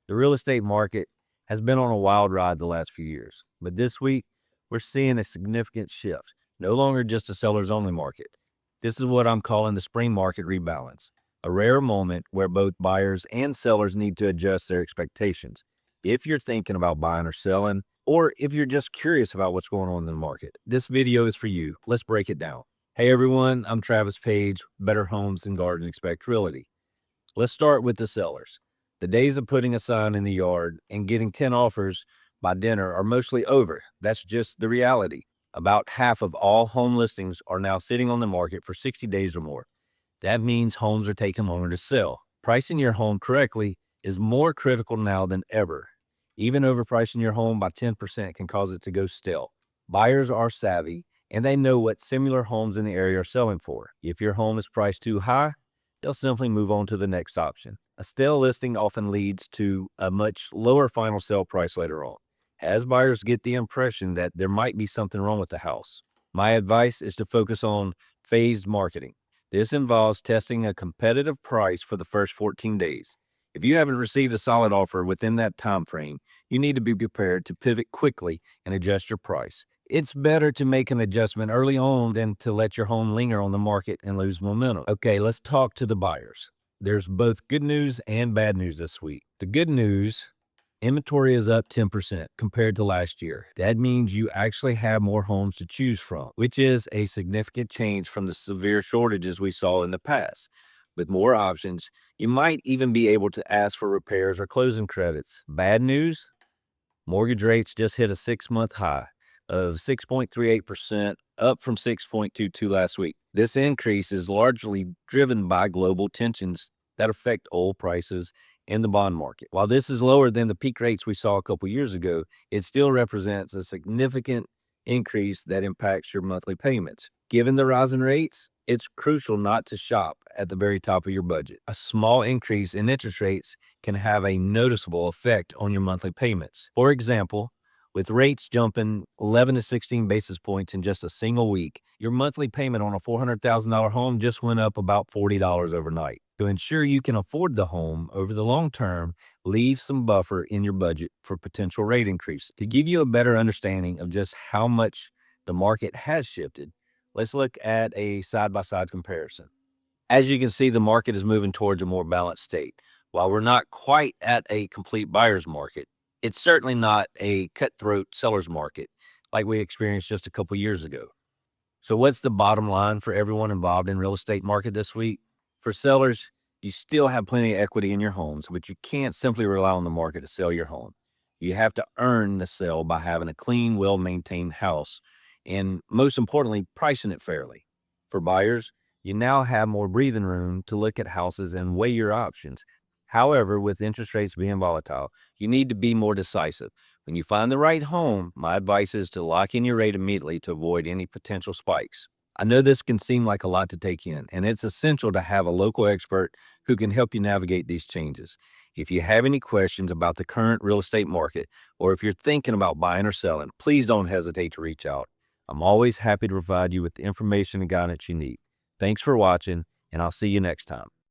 The real estate market has been on a wild ride the last few years, but this week we're seeing a significant shift. No longer just a seller's only market. This is what I'm calling the spring market rebalance, a rare moment where both buyers and sellers need to adjust their expectations. If you're thinking about buying or selling, or if you're just curious about what's going on in the market, this video is for you. Let's break it down. Hey everyone, I'm Travis Paige, Better Homes and Garden Expect Realty. Let's start with the sellers. The days of putting a sign in the yard and getting 10 offers by dinner are mostly over. That's just the reality. About half of all home listings are now sitting on the market for 60 days or more. That means homes are taking longer to sell. Pricing your home correctly is more critical now than ever. Even overpricing your home by 10% can cause it to go stale. Buyers are savvy and they know what similar homes in the area are selling for. If your home is priced too high, they'll simply move on to the next option. A stale listing often leads to a much lower final sale price later on, as buyers get the impression that there might be something wrong with the house. My advice is to focus on phased marketing. This involves testing a competitive price for the first 14 days. If you haven't received a solid offer within that time frame, you need to be prepared to pivot quickly and adjust your price. It's better to make an adjustment early on than to let your home linger on the market and lose momentum. Okay, let's talk to the buyers. There's both good news and bad news this week. The good news, inventory is up 10% compared to last year. That means you actually have more homes to choose from, which is a significant change from the severe shortages we saw in the past. With more options, you might even be able to ask for repairs or closing credits. Bad news, mortgage rates just hit a 6-month high of 6.38%, up from 6.22 last week. This increase is largely driven by global tensions that affect oil prices and the bond market. While this is lower than the peak rates we saw a couple years ago, it still represents a significant increase that impacts your monthly payments. Given the rise in rates, it's crucial not to shop at the very top of your budget. A small increase in interest rates can have a noticeable effect on your monthly payments. For example, with rates jumping 11 to 16 basis points in just a single week, your monthly payment on a $400,000 home just went up about $40 overnight. To ensure you can afford the home over the long term, leave some buffer in your budget for potential rate increase. To give you a better understanding of just how much the market has shifted, let's look at a side-by-side comparison. As you can see, the market is moving towards a more balanced state. While we're not quite at a complete buyer's market, it's certainly not a cutthroat seller's market like we experienced just a couple years ago. So what's the bottom line for everyone involved in real estate market this week? For sellers, you still have plenty of equity in your homes, but you can't simply rely on the market to sell your home. You have to earn the sale by having a clean, well-maintained house, and most importantly, pricing it fairly. For buyers, you now have more breathing room to look at houses and weigh your options. However, with interest rates being volatile, you need to be more decisive. When you find the right home, my advice is to lock in your rate immediately to avoid any potential spikes. I know this can seem like a lot to take in, and it's essential to have a local expert who can help you navigate these changes. If you have any questions about the current real estate market, or if you're thinking about buying or selling, please don't hesitate to reach out. I'm always happy to provide you with the information and guidance you need. Thanks for watching, and I'll see you next time.